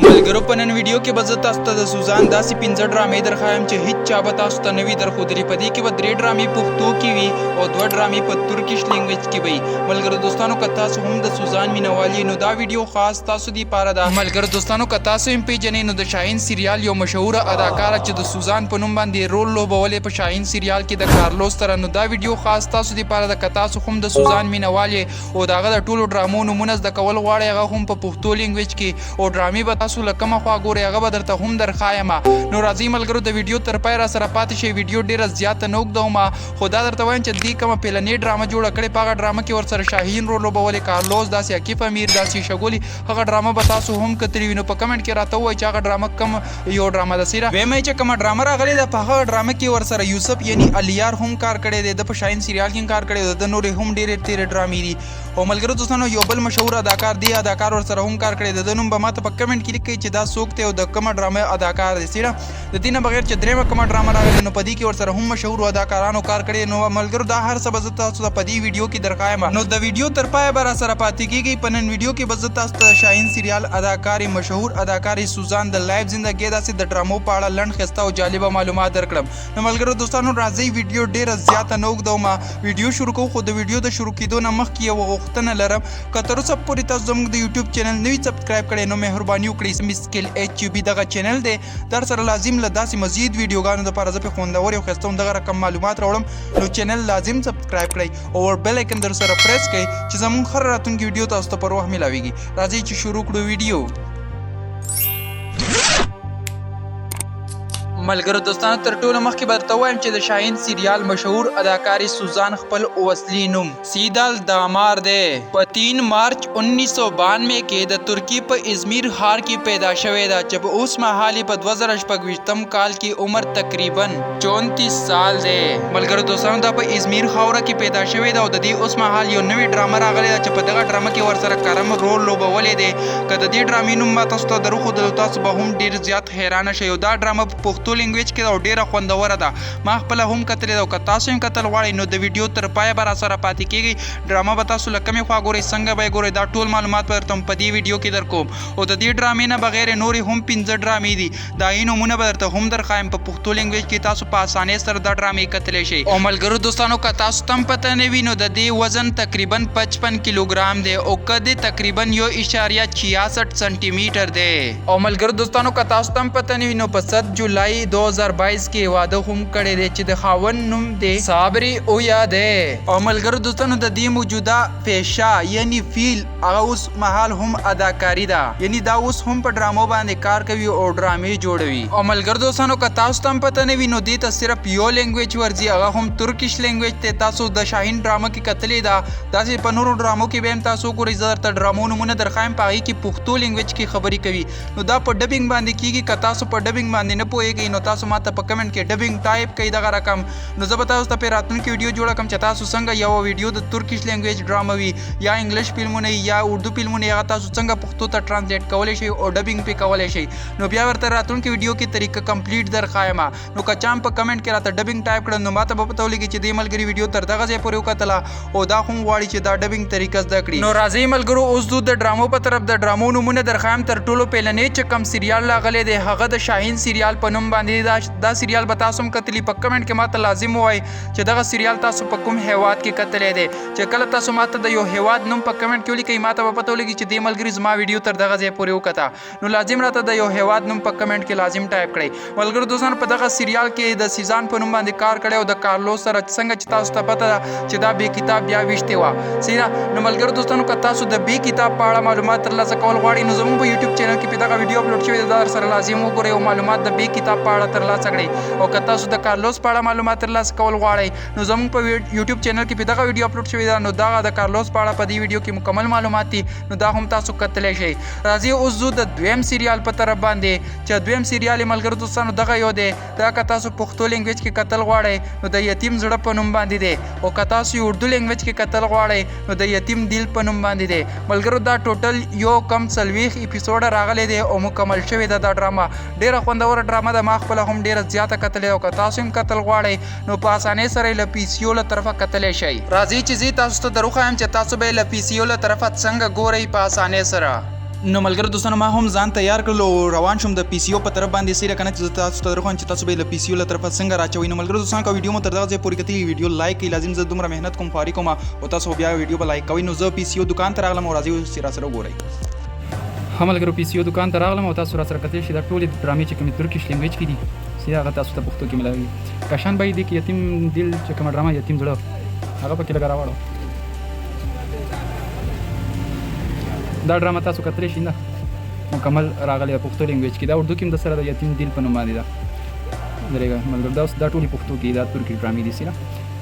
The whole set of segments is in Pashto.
ملګرو په نن ویډیو کې به زه تاسو ته د سوزان داسې 15 ډرامې درښایم چې هیڅ چا به تاسو ته نه وي درښودلي. په دې کې به 3 ډرامې پښتو کې وي او 2 ډرامې په ترکیش لینګویج کې وي. ملګرو دوستانو که تاسو هم د سوزان مینوال یې نو دا ویډیو خاص تاسو لپاره ده. ملګرو دوستانو که تاسو هم پیژنئ نو د شاهین سریال یو مشهوره اداکاره چې د سوزان په نوم باندې رول لوبولی په شاهین سریال کې د کارلوس سره، نو دا ویډیو خاص تاسو لپاره ده. که تاسو هم د سوزان مینوال یې او د هغه د ټولو ډرامو نومونه زده کول غواړئ هغه هم په پښتو لینګویج کې او ډرامې به تاسو له کومه خوا ګورئ هغه به درته هم درښایم. نو راځئ ملګرو د ویډیو تر پای را سره پاتې شئ. ویډیو ډېره زیاته نه اوږدوم، خو دا درته وایم چې دې کومه پیلنۍ ډرامه جوړه کړې په هغه ډرامه کې ورسره شاهین رول لوبولی، کارلوس، داسې عکیف امیر، داسې شګولي، هغه ډرامه به تاسو هم کتلې وي. نو په کمنټ کې راته ووایئ چې هغه ډرامه کوم یو ډرامه ده. سیره ویمه چې کومه ډرامه راغلې ده په هغه ډرامه کې ورسره یوسف یعنی الیار هم کار کړی دی، د په شاهین سریال کې کار کړی دی، د نورې هم ډېرې تیرې ډرامې دي. او ملګرو دوستانو یو بل مشهور اداکار دی، اداکار ورسره هم کار کړی دی، د نوم به ماته په کمنټ کې لیکئ چې دا څوک دی او د کومه ډرامه اداکار دی. سیره د دې نه بغیر چې درېیمه کومه ډرامه راغلې نو په دې کې ورسره هم مشهورو اداکارانو کار کړی. نو ملګرو دا هر څه به زه تاسو ته په دې ویډیو کې درښایم. نو د ویډیو تر پایه به راسره پاتې کېږئ. په نن ویډیو کې به زه تاسو ته شاهین سریال اداکارې مشهور اداکارې سوزان د لایف زندګۍ داسې د ډرامو په اړه لنډ ښایسته او جالبه معلومات درکړم. نو ملګرو دوستانو راځئ ویډیو ډېره زیاته نه اوږدوم، ویډیو شروع کوو. خو د ویډیو د شروع کېدو نه مخکې یوه غوښتنه لرم، که تر اوسه پورې تاسو زموږ د یوټیوب چینل نه وي سبسکرایب کړی نو مهرباني وکړئ. سمي سکیل HUB دغه چینل دی، در سره لازم له داسې مزید ویډیوګانو دپاره زه پرې خوندور او ښایسته همدغه رقم معلومات راوړم. نو چینل لازم سبسکرایب کړئ او بیل آیکن در سره پریس کړئ چې زموږ هر راتلونکي ویډیو تاسو ته پر وخت میلاویږي. راځئ چې شروع کړو ویډیو. ملګرو دوستانو تر ټولو مخکې به درته ووایم چې د شاهین سریال مشهور اداکارې سوزان خپل اصلي نوم سیدال دامار دی. په 3 مارچ 1992 کې د ترکی په ازمیر ښار کې پیدا شوې ده چې په اوس مهال په 2026 کال کې عمر تقریبا 34 سال دی. ملګرو دوستانو دا په ازمیر خاوره کې پیدا شوې ده او د دې اوس مهال یو نوې ډرامه راغلې ده چې په دغه ډرامه کې ورسره کرم رول لوبولی دی. که د دې ډرامې نوم ما تاسو ته درښودلو تاسو به هم ډېر زیات حیرانه شئ. دا ډرامه په پښتو لینګویج کې او ډیره خوندوره ده. ما خپله هم کتلې ده او که تاسو هم کتل غواړئ نو د ویډیو تر پایه به راسره پاتې کېږئ. ډرامه به تاسو له کومې خوا ګورئ، څنګه به یې ګورئ، دا ټول معلومات به درته په دې ویډیو کې درکوم. او د دې ډرامې نه بغیر نورې هم 15 ډرامې دي، دا یې نومونه به درته هم درښایم. په پښتو لینګویج کې تاسو په اسانۍ سره دا ډرامې کتلی شئ. او ملګرو دوستانو که تاسو ته هم پته نه وي نو د دې وزن تقریبا 55 کیلوګرام دی او قد تقریبا 1.66 سانتي میټر دی. او ملګرو دوستانو که تاسو ته هم پته نه وي نو په 7 جولای 2022 کې واده هم کړی دی چې د خاوند نوم دی صابري اویا دی. او ملګرو دوستانو د دې موجوده پیشه یعنی فیل هغه اوس مهال هم اداکاري ده، یعنی دا اوس هم په ډرامو باندې کار کوي او ډرامې جوړوي. او ملګرو دوستانو که تاسو ته هم پته نه وي نو دې ته صرف یو لینګویج ورځي، هغه هم ترکیش لینګویج دی. تاسو د شاهین ډرامه کې کتلې ده، داسې په نورو ډرامو کې به هم تاسو ګورئ. زه درته ډرامو نومونه درښایم په هغې کې پښتو لینګویج کې خبرې کوي. نو دا په ډبینګ باندې کېږي. که تاسو په ډبینګ باندې نه پوهېږئ نو تاسو ماته په کمنټ کې ډبینګ ټایپ کوي دغه رقم، نو زه به تاسو ته په راتلونکي ویډیو جوړه کړم چې تاسو څنګه یو ویډیو د ترکیش لینګویج ډرامه وي یا انګلیش فلمونه یا اردو فلمونه هغه تاسو څنګه پښتو ته ټرانسلیټ کولی شئ او ډبینګ پې کولی شئ. نو بیا ورته راتلونکي ویډیو کې طریقه کمپلیټ درښایم. نو که چا هم په کمنټ کې راته ډبینګ ټایپ کړه نو ماته به پته ولګي چې دې ملګري ویډیو تر دغه ځای پورې وکتله او دا هم غواړي چې دا ډبینګ طریقه زده کړي. نو راځئ ملګرو اوس زه د ډرامو په طرف د ډرامو نومونه درښایم. تر ټولو پیلنۍ چې کوم سریال راغلی دی هغه د شاهین سریال په نوم باندې دا سریال به تاسو هم کتلی. په کمنټ کې ماته لازم ووایئ چې دغه سریال تاسو په کوم هیواد کې کتلی دی. چې کله تاسو ماته د یو هیواد نوم په کمنټ کې ولیکئ ماته به پته ولګي چې دې ملګري زما ویډیو تر دغه ځای پورې وکته. نو لازم راته د یو هیواد نوم په کمنټ کې لازم ټایپ کړئ. ملګرو دوستانو په دغه سریال کې د سیزان په نوم باندې کار کړی او د کارلوس سره څنګه چې تاسو ته پته ده چې دا بې کتاب بیا ویشتې وه. صحیح. نو ملګرو دوستانو که تاسو د بې کتاب په اړه معلومات ترلاسه کول غواړئ نو زموږ په یوټیوب چینل کې په دغه ویډیو اپلوډ شوی دی، دا سره لازم وګورئ او معلومات د بې کتاب په اړه ترلاسه کړئ. او که تاسو د کارلوس په اړه معلومات ترلاسه کول غواړئ نو زموږ په یوټیوب چینل کې په دغه ویډیو اپلوډ شوی ده. نو دغه د کارلوس په اړه په دې ویډیو کې مکمل معلومات دي، نو دا هم تاسو کتلی شئ. راځئ اوس زه د دویم سریال په طرف باندې چې دویم سریال یې ملګرو دوستانو دغه یو دی. دا که تاسو پښتو لینګویج کې کتل غواړئ نو د یتیم زړه په نوم باندې دی، او که تاسو یې اردو لینګویج کې کتل غواړئ نو د یتیم دل په نوم باندې دی. ملګرو دا ټوټل یو کم 40 اپیسوډ راغلی دی او مکمل شوې ده دا ډرامه. ډېره خوندوره ډرامه ده، ما خپله هم ډېره زیاته کتلې او که تاسو هم کتل غواړئ نو په اسانۍ سره یې له PCO له طرفه کتلی شئ. راځئ چې زه تاسو ته درښایم چې تاسو به یې له PCO له طرفه څنګه ګورئ په اسانۍ سره. نو ملګرو دوستانو ما هم ځان تیار کړل او روان شوم د پی سی او په طرف باندې سیره کنه چې تاسو ته درخوان چې تاسو به له پی سی او له طرفه څنګه راچوي. نو ملګرو دوستانو کا ویډیو مو تر دغه ځای پورې کتلی ویډیو لایک کړئ لازم زه دومره مهنت کوم فارغ کوم او تاسو بیا ویډیو به لایک کوئ. نو زه پی سی او دکان ته راغلم او راځي سره سره وګورئ. هم ملګرو پی سی او دکان ته راغلم او تاسو را سره کتلی شئ دا ټولې ډرامې چې کومې ترکیش لینګویج کې دي سیده هغه تاسو ته پښتو کې ملاوي. کشان به دي کې یتیم دل چې کومه ډرامه یتیم زړه هغه پکې لګا راوړو. دا ډرامه تاسو کتلی شئ نه مکمل راغلی پښتو لینګویج کې دا اردو کې هم د سره د یتیم دل په نوم باندې ده درېږه ملګرو دا ټولې پښتو کې دا ترکي ډرامې دي سي نه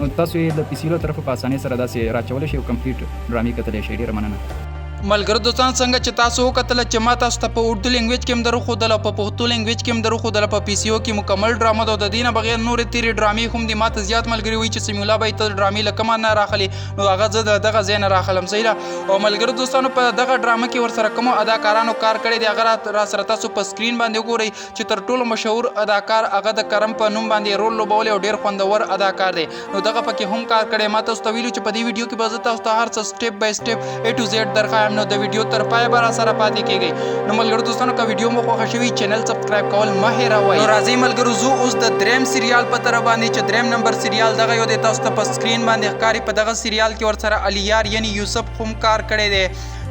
نو تاسو یې د پی سی او طرفه په اسانۍ سره داسې راچولی شئ او کمپلیټ ډرامې کتلی شئ. ډېره مننه. ملګرو دوستان څنګه چې تاسو وکتل چې ما تاسو ته په اردو لینګویج کې هم درو خودل او په پښتو لینګویج کې هم درو خودل په پی سی او کې مکمل ډرامه د دینه بغیر نور تیری ډرامې هم دي. ماته زیات ملګری وی چې سیمولا به ته ډرامې لکه نه راخلی نو هغه زه دغه زین راخلم صحیح او ملګرو دوستانو په دغه ډرامه کې ور سره کوم اداکارانو کار کړی دی هغه را سره تاسو په سکرین باندې وګورئ چې تر ټولو مشهور اداکار هغه د کرم په نوم باندې رول لوبول او ډیر خوندور اداکار دی. نو دغه پکې هم کار کړی ما تاسو ته ویلو چې په دې ویډیو کې به زه تاسو ته هر څه سټیپ بای سټیپ A to Z درخوایم. نو د ویډیو تر پای به را سره پاتې کیږي. نو ملګرو دوستانو که ویډیو مو خوښه شوي چینل سبسکرایب کول مه هیروئ. نو راځئ ملګرو زو اوس د دریم سریال په طرف باندې چې دریم نمبر سریال دغه یو دی تاسو ته په سکرین باندې ښکاري. په دغه سریال کې ورسره علیار یعنی یوسف هم کار کړی دی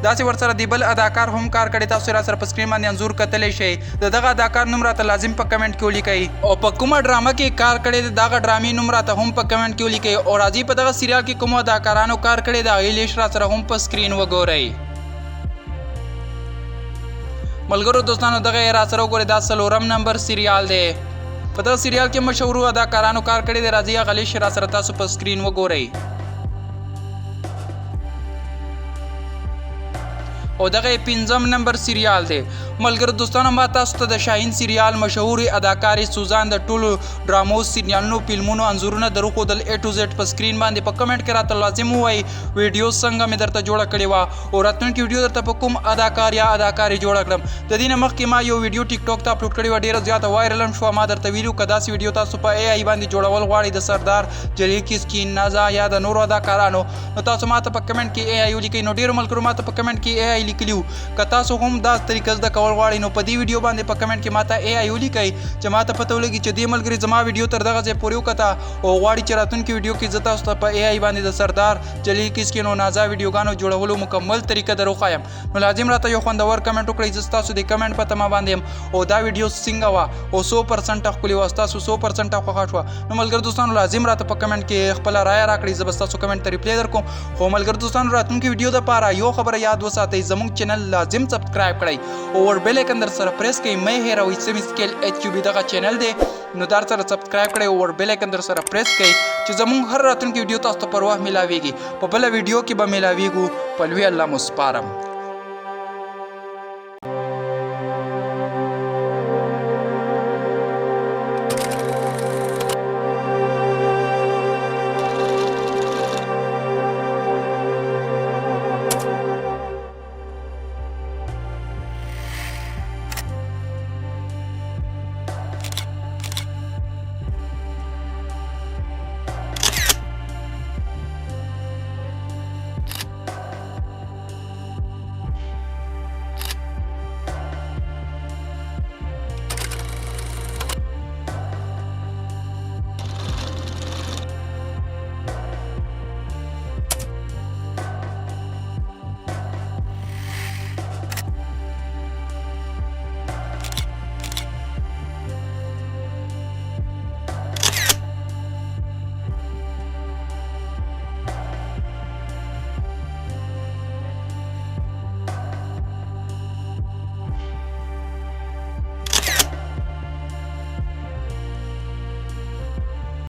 داسې ورسره دی بل اداکار هم کار کړی. تاسو را سره په سکرین باندې انځور کتلی شئ. دغه اداکار نوم راته لازم په کمنټ کې ولیکئ او په کومه ډرامه کې کار کړی دی دغه ډرامې نوم راته هم په کمنټ کې ولیکئ او راځئ په دغه سریال کې کومو اداکارانو کار کړی د هغې لیست را سره هم په سکرین وګورئ. ملګرو دوستانو دغه را سره وګورئ دا 4 نمبر سریال دی. په دغه سریال کې مشهور اداکارانو کار کړی دی. راځئ هغه لیست را سره تاسو په سکرین وګورئ او دغه 5 نمبر سریال دی. ملګرو دوستانو ما تاسو ته د شاهین سریال مشهور اداکارې سوزان د ټولو ډرامو سریالونو فلمونو انځورونه درو خودل A to Z په سکرین باندې په کمنټ کې راته لازم ووایي ویډیو څنګه مې درته جوړه کړې وه او راتلونکي ویډیو درته په کوم اداکار یا اداکارې جوړه کړم. د دې نه مخکې ما یو ویډیو ټیک ټاک ته اپلوډ کړې وه ډېره زیاته وایرل هم شوه. ما درته ویلي که داسې ویډیو تاسو په AI باندې جوړول غواړئ د سردار جلیل کسکین نازا یا د نورو اداکارانو نو تاسو ما ته په کمنټ کې AI ولیکئ. نو ډېرو ملګرو ما ته په کمنټ کې AI لیکلي که تاسو هم دا طریقه زده کول غواړئ نو په دې ویډیو باندې په کمنټ کې ماته AI ولیکئ چې ماته پته ولګي چې دې ملګري زما ویډیو تر دغه ځای پورې وکته او غواړي چې راتلونکي ویډیو کې زه تاسو ته په AI باندې د سردار جلیل کسکین او نازا ویډیوګانو جوړولو مکمل طریقه در وښایم. نو لازم راته یو خوندور کمنټ وکړئ زه ستاسو د کمنټ په تمه باندې یم او دا ویډیو څنګه وه او 100% ښکلې وه ستاسو 100% خوښه شوه. نو ملګرو دوستانو لازم راته په کمنټ کې خپله رایه راکړئ زه به ستاسو کمنټ ته ریپلی درکوم. خو ملګرو دوستانو راتلونکي ویډیو دپاره یو خبره یاد وساتئ زموږ چینل لازم سبسکرایب کړئ او ور بیل آیکن در سره پریس کړئ مه هیروئ سمی سکیل HQB دغه چینل دی نو در سره سبسکرایب کړئ او ور بیل آیکن در سره پریس کړئ چې زموږ هر راتلونکي ویډیو تاسو ته پر وخت میلاویږي. په بله ویډیو کې به میلاویږو په لوی الله مو سپارم.